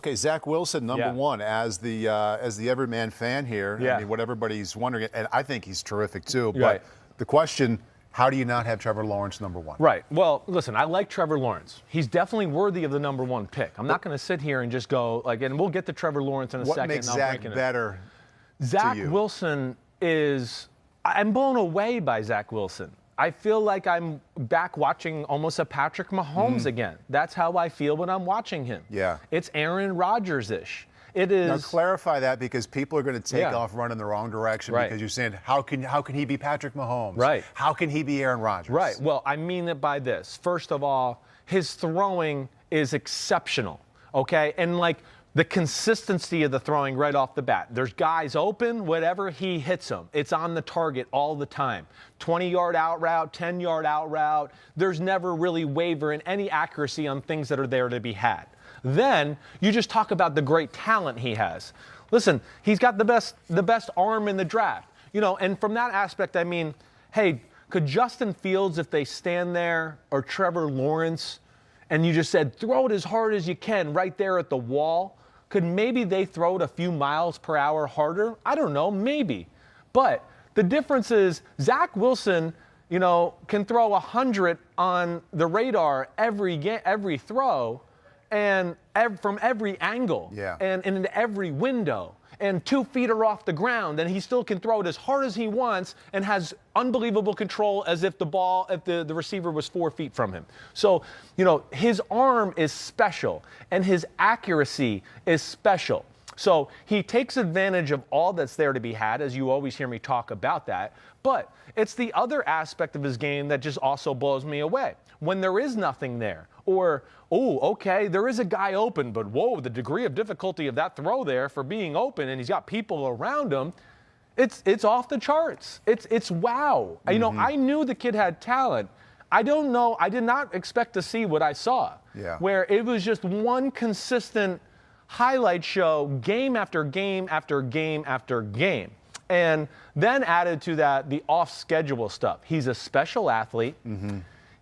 Okay, Zach Wilson, number one, as the everyman fan here. Yeah. I mean, what everybody's wondering, and I think he's terrific too. Right. But the question, how do you not have Trevor Lawrence number one? Right. Well, listen, I like Trevor Lawrence. He's definitely worthy of the number one pick. I'm not going to sit here and just go, and we'll get to Trevor Lawrence in a second. What makes Zach better Zach to you? Wilson I'm blown away by Zach Wilson. I feel like I'm back watching almost a Patrick Mahomes again. That's how I feel when I'm watching him. Yeah. It's Aaron Rodgers-ish. It is. Now clarify that, because people are going to take off running the wrong direction, because you're saying, how can he be Patrick Mahomes? Right. How can he be Aaron Rodgers? Right. Well, I mean it by this. First of all, his throwing is exceptional, okay? And the consistency of the throwing right off the bat. There's guys open, whatever, he hits them. It's on the target all the time. 20-yard out route, 10-yard out route. There's never really waver in any accuracy on things that are there to be had. Then you just talk about the great talent he has. Listen, he's got the best arm in the draft. And from that aspect, I mean, hey, could Justin Fields, if they stand there, or Trevor Lawrence, and you just said, throw it as hard as you can right there at the wall, could maybe they throw it a few miles per hour harder? I don't know, maybe. But the difference is Zach Wilson, can throw 100 on the radar every throw, and from every angle, and in every window, and 2 feet are off the ground, and he still can throw it as hard as he wants and has unbelievable control as if the receiver was 4 feet from him. So, his arm is special, and his accuracy is special. So he takes advantage of all that's there to be had, as you always hear me talk about that. But it's the other aspect of his game that just also blows me away. When there is nothing there, or, okay, there is a guy open, but whoa, the degree of difficulty of that throw there for being open, and he's got people around him, it's off the charts. It's wow. I knew the kid had talent. I don't know. I did not expect to see what I saw, where it was just one consistent highlight show, game after game after game after game. And then added to that, the off-schedule stuff. He's a special athlete.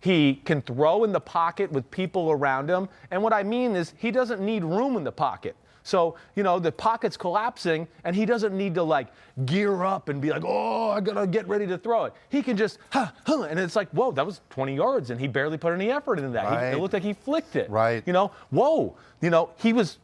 He can throw in the pocket with people around him. And what I mean is he doesn't need room in the pocket. So, the pocket's collapsing, and he doesn't need to, gear up and be like, oh, I got to get ready to throw it. He can just, and it's like, whoa, that was 20 yards, and he barely put any effort into that. Right. It looked like he flicked it. Right. Whoa.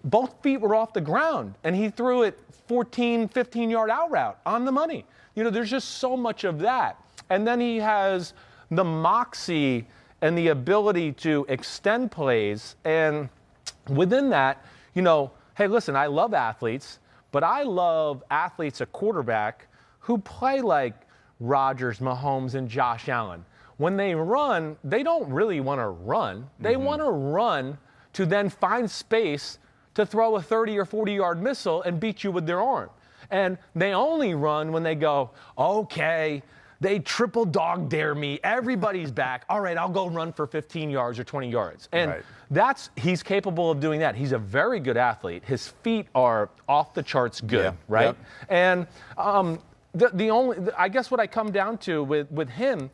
Both feet were off the ground, and he threw it 14, 15-yard out route on the money. There's just so much of that. And then he has the moxie and the ability to extend plays. And within that, hey, listen, I love athletes, but I love athletes at quarterback who play like Rodgers, Mahomes, and Josh Allen. When they run, they don't really want to run. They want to run to then find space to throw a 30 or 40-yard missile and beat you with their arm. And they only run when they go, okay, they triple dog dare me. Everybody's back. All right, I'll go run for 15 yards or 20 yards. And he's capable of doing that. He's a very good athlete. His feet are off the charts good, right? And I guess what I come down to with him,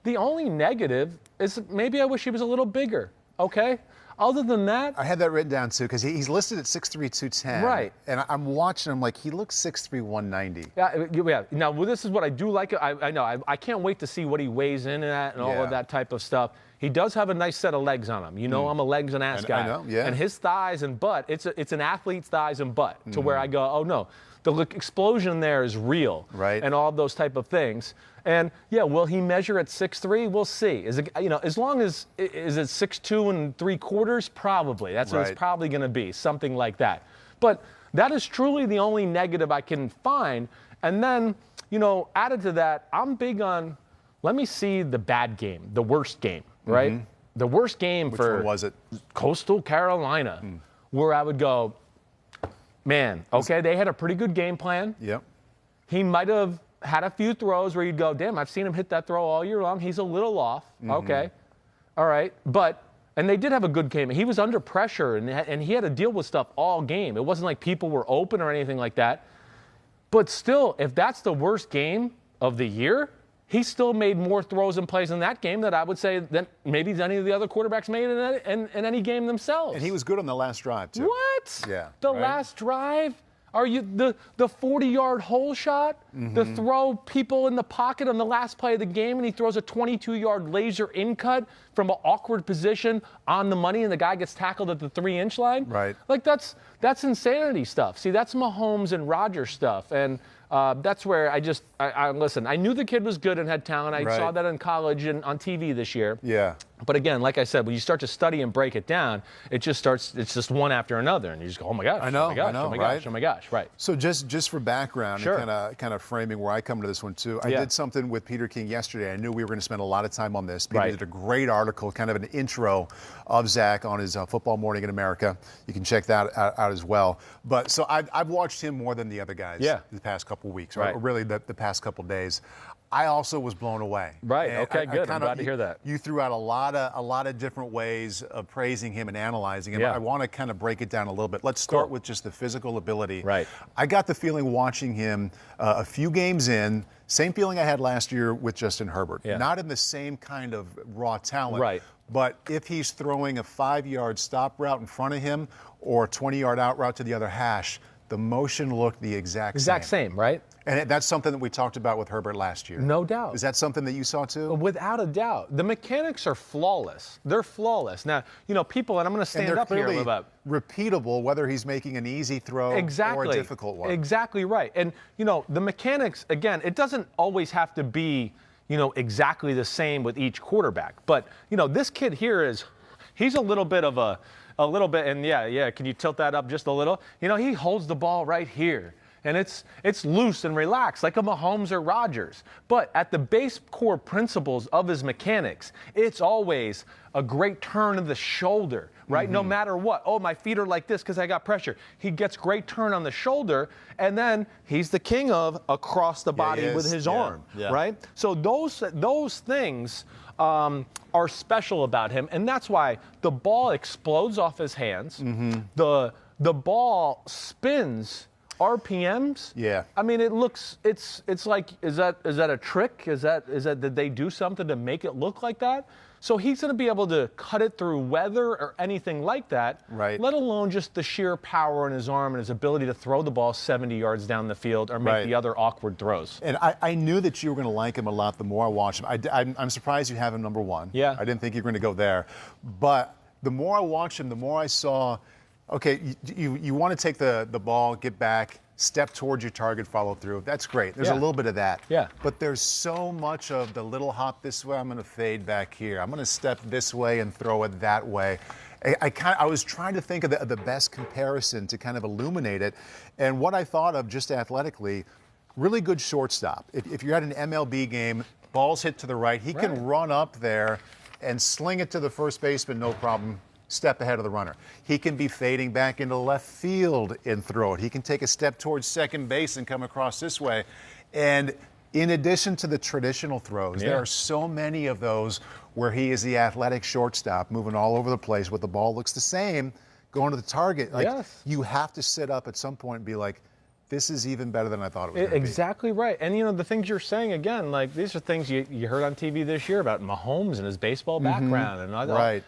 the only negative is maybe I wish he was a little bigger, okay? Other than that, I had that written down too, because he's listed at 6'3", 210. Right. And I'm watching him he looks 6'3", 190. Yeah. Now, this is what I do like. I know. I can't wait to see what he weighs in at and all of that type of stuff. He does have a nice set of legs on him. I'm a legs and ass guy. I know, yeah. And his thighs and butt, it's an athlete's thighs and butt to where I go, oh no, the explosion there is real. Right. And all of those type of things. And will he measure at 6'3"? We'll see. Is it, as long as is it 6'2 3/4? Probably. That's what it's probably going to be, something like that. But that is truly the only negative I can find. And then, added to that, I'm big on, let me see the bad game, the worst game, right? The worst game. Which for one was it? Coastal Carolina, where I would go, man, okay, they had a pretty good game plan. Yep. He might have had a few throws where you'd go, damn, I've seen him hit that throw all year long. He's a little off. Okay. All right. And they did have a good game. He was under pressure, and he had to deal with stuff all game. It wasn't like people were open or anything like that. But still, if that's the worst game of the year, he still made more throws and plays in that game that I would say that maybe any of the other quarterbacks made in any game themselves. And he was good on the last drive, too. What? Yeah. The last drive? Are you the 40-yard hole shot? The throw people in the pocket on the last play of the game, and he throws a 22-yard laser in cut from an awkward position on the money, and the guy gets tackled at the 3-inch line? Right. Like, that's insanity stuff. See, that's Mahomes and Rodgers stuff. And that's where I listen, I knew the kid was good and had talent. I saw that in college and on TV this year. Yeah. But again, like I said, when you start to study and break it down, it's just one after another. And you just go, oh my gosh, I know, oh my gosh, I know, oh my right? gosh, oh my gosh, right. So just for background Sure. and kind of framing where I come to this one too, I did something with Peter King yesterday. I knew we were going to spend a lot of time on this. Peter did a great article, kind of an intro of Zach on his Football Morning in America. You can check that out as well. But so I've watched him more than the other guys the past couple weeks, or really the past couple days. I also was blown away. Right. And okay. Good. I'm glad to hear that. You threw out a lot of different ways of praising him and analyzing him. Yeah. I want to kind of break it down a little bit. Let's start with just the physical ability. Right. I got the feeling watching him a few games in, same feeling I had last year with Justin Herbert. Yeah. Not in the same kind of raw talent. Right. But if he's throwing a 5-yard stop route in front of him or a 20-yard out route to the other hash, the motion looked the exact same, right? And that's something that we talked about with Herbert last year. No doubt. Is that something that you saw too? Without a doubt. The mechanics are flawless. They're flawless. Now, people, and I'm going to stand up here a little bit. Repeatable, whether he's making an easy throw or a difficult one. Exactly right. And, the mechanics, again, it doesn't always have to be, exactly the same with each quarterback. But, this kid here he's a little bit, and can you tilt that up just a little? He holds the ball right here. And it's loose and relaxed like a Mahomes or Rodgers. But at the base core principles of his mechanics, it's always a great turn of the shoulder, right? No matter what. Oh, my feet are like this because I got pressure. He gets great turn on the shoulder, and then he's the king of across the body with his arm, right? So those things are special about him, and that's why the ball explodes off his hands. The ball spins RPMs. Yeah. I mean, it's like, is that a trick? Is that did they do something to make it look like that? So he's going to be able to cut it through weather or anything like that. Right. Let alone just the sheer power in his arm and his ability to throw the ball 70 yards down the field or make the other awkward throws. And I knew that you were going to like him a lot the more I watched him. I'm surprised you have him number one. Yeah. I didn't think you were going to go there. But the more I watched him, the more I saw, okay, you want to take the ball, get back, step towards your target, follow through. That's great. There's a little bit of that. Yeah. But there's so much of the little hop this way, I'm going to fade back here. I'm going to step this way and throw it that way. I was trying to think of the best comparison to kind of illuminate it. And what I thought of just athletically, really good shortstop. If you're at an MLB game, ball's hit to the right, he can run up there and sling it to the first baseman, no problem. Step ahead of the runner. He can be fading back into left field and throw it. He can take a step towards second base and come across this way. And in addition to the traditional throws, there are so many of those where he is the athletic shortstop, moving all over the place, where the ball looks the same, going to the target. You have to sit up at some point and be like, this is even better than I thought it was going to be. Exactly right. And, the things you're saying, again, like these are things you heard on TV this year about Mahomes and his baseball background. And I thought,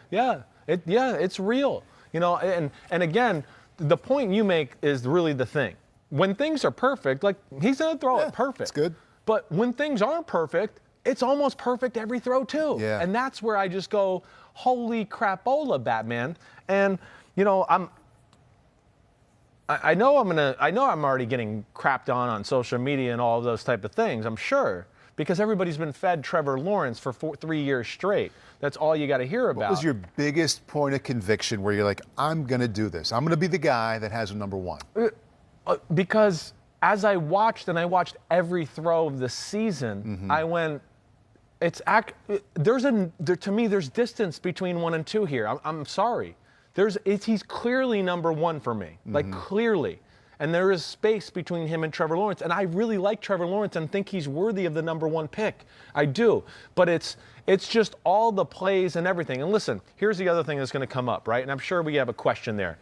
it's real. And again, the point you make is really the thing. When things are perfect, like he's going to throw it perfect. It's good. But when things aren't perfect, it's almost perfect every throw too. Yeah. And that's where I just go, holy crapola, Batman. And I know I'm already getting crapped on social media and all of those type of things, I'm sure, because everybody's been fed Trevor Lawrence for 3 years straight. That's all you got to hear about. What was your biggest point of conviction where you're like, I'm going to do this. I'm going to be the guy that has a number one? Because as I watched every throw of the season, I went, to me, there's distance between 1 and 2 here. I'm sorry. He's clearly number one for me, like clearly. And there is space between him and Trevor Lawrence. And I really like Trevor Lawrence and think he's worthy of the number one pick. I do. But it's just all the plays and everything. And listen, here's the other thing that's going to come up, right? And I'm sure we have a question there.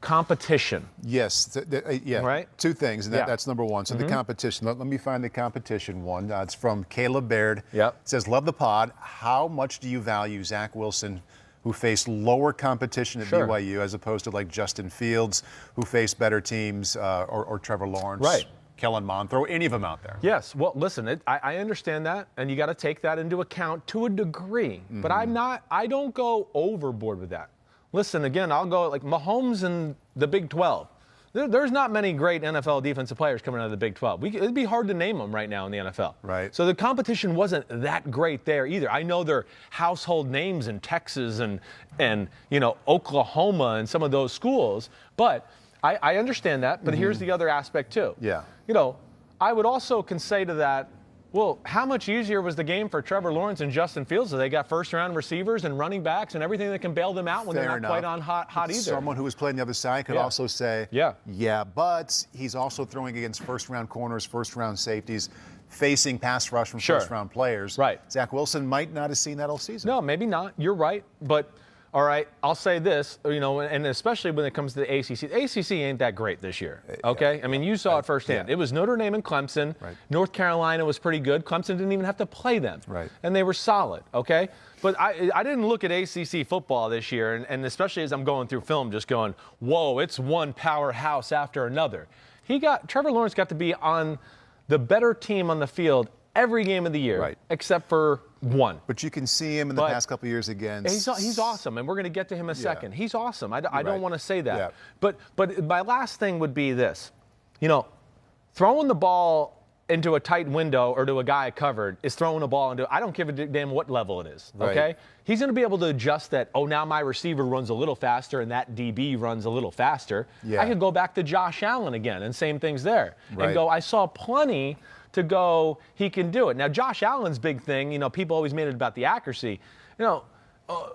competition. Yes, yeah. Right? Two things, and Yeah. that's number one. So the competition. Let me find the competition one. It's from Caleb Baird. Yep. It says, "Love the pod. How much do you value Zach Wilson, who faced lower competition at Sure. BYU as opposed to like Justin Fields, who faced better teams, or Trevor Lawrence, Right. Kellen Mond? Throw any of them out there." Yes. Well, listen, I understand that, and you got to take that into account to a degree. But I don't go overboard with that. Listen, again, I'll go like Mahomes in the Big 12. There's not many great NFL defensive players coming out of the Big 12. It'd be hard to name them right now in the NFL. Right. So the competition wasn't that great there either. I know they're household names in Texas and Oklahoma and some of those schools, but I understand that. But here's the other aspect too. Yeah. I would also can say to that, well, how much easier was the game for Trevor Lawrence and Justin Fields? They got first-round receivers and running backs and everything that can bail them out when Fair they're not enough. quite on hot either. Someone who was playing the other side could Yeah. also say, Yeah. but he's also throwing against first-round corners, first-round safeties, facing pass rush from Sure. first-round players. Right. Zach Wilson might not have seen that all season. No, maybe not. You're right. But, all right, I'll say this, and especially when it comes to the ACC. The ACC ain't that great this year, okay? Yeah. I mean, you saw it firsthand. Yeah. It was Notre Dame and Clemson. Right. North Carolina was pretty good. Clemson didn't even have to play them. Right. And they were solid, okay? But I didn't look at ACC football this year, and especially as I'm going through film, just going, whoa, it's one powerhouse after another. Trevor Lawrence got to be on the better team on the field every game of the year, Right. except for one. But you can see him in the But past couple of years against. He's awesome, and we're going to get to him in a second. He's awesome. I Right. don't want to say that. Yeah. But my last thing would be this. Throwing the ball into a tight window or to a guy covered is throwing a ball into, I don't give a damn what level it is, okay? Right. He's going to be able to adjust that, now my receiver runs a little faster and that DB runs a little faster. Yeah. I could go back to Josh Allen again and same things there. Right. And go, I saw plenty to go, he can do it. Now, Josh Allen's big thing, people always made it about the accuracy.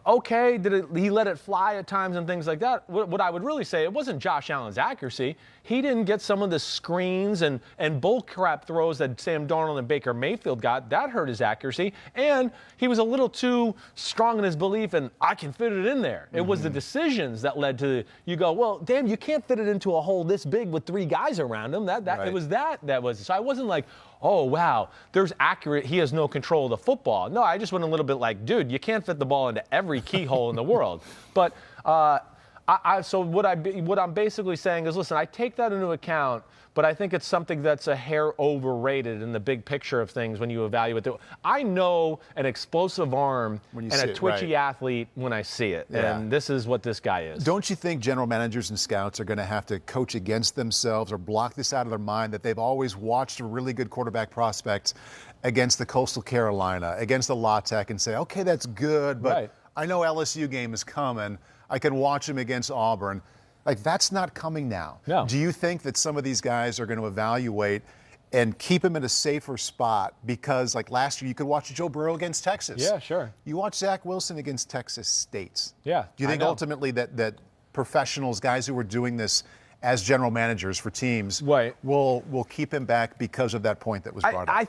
Okay, he let it fly at times and things like that. What I would really say, it wasn't Josh Allen's accuracy. He didn't get some of the screens and bull crap throws that Sam Darnold and Baker Mayfield got. That hurt his accuracy. And he was a little too strong in his belief, and I can fit it in there. It was the decisions that led to, you go, well, damn, you can't fit it into a hole this big with three guys around him. Right. It was that was. So I wasn't like, oh, wow, he has no control of the football. No, I just went a little bit like, dude, you can't fit the ball into every keyhole in the world. But so what I'm basically saying is, listen, I take that into account, but I think it's something that's a hair overrated in the big picture of things when you evaluate it. I know an explosive arm and a twitchy athlete when I see it, and this is what this guy is. Don't you think general managers and scouts are going to have to coach against themselves or block this out of their mind that they've always watched a really good quarterback prospect against the Coastal Carolina, against the La Tech, and say, okay, that's good, but Right. I know LSU game is coming. I can watch him against Auburn. Like, that's not coming now. No. Do you think that some of these guys are going to evaluate and keep him in a safer spot? Because, like last year, you could watch Joe Burrow against Texas. Yeah, sure. You watch Zach Wilson against Texas State. Yeah, Do you think I know. ultimately that professionals, guys who are doing this as general managers for teams, Right. will keep him back because of that point that was brought up?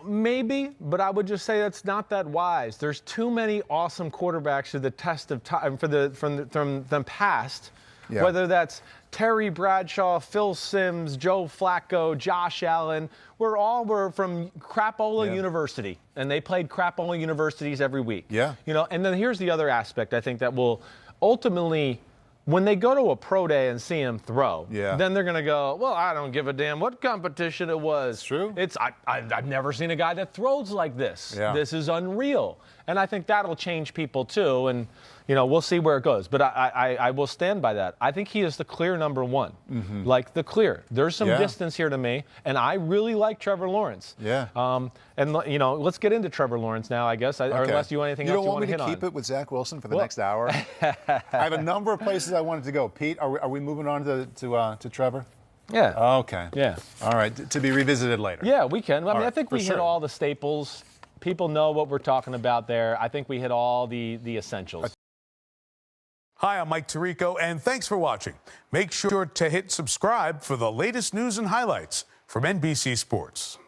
Maybe, but I would just say that's not that wise. There's too many awesome quarterbacks to the test of time from the past. Yeah. Whether that's Terry Bradshaw, Phil Simms, Joe Flacco, Josh Allen, were from Crapola University, and they played Crapola universities every week. Yeah. And then here's the other aspect I think that will ultimately, when they go to a pro day and see him throw, then they're going to go, well, I don't give a damn what competition it was. It's true. I've never seen a guy that throws like this. Yeah. This is unreal. And I think that'll change people too. And, we'll see where it goes. But I will stand by that. I think he is the clear number one. Like the clear. There's some distance here to me. And I really like Trevor Lawrence. Yeah. And, let's get into Trevor Lawrence now, I guess. Or unless you want anything else you want to hit on. You don't want me to keep it with Zach Wilson for the next hour? I have a number of places I wanted to go. Pete, are we moving on to Trevor? Yeah. Okay. Yeah. All right. To be revisited later. Yeah, we can. I mean, right, I think we hit all the staples. People know what we're talking about there. I think we hit all the essentials. Hi, I'm Mike Tirico, and thanks for watching. Make sure to hit subscribe for the latest news and highlights from NBC Sports.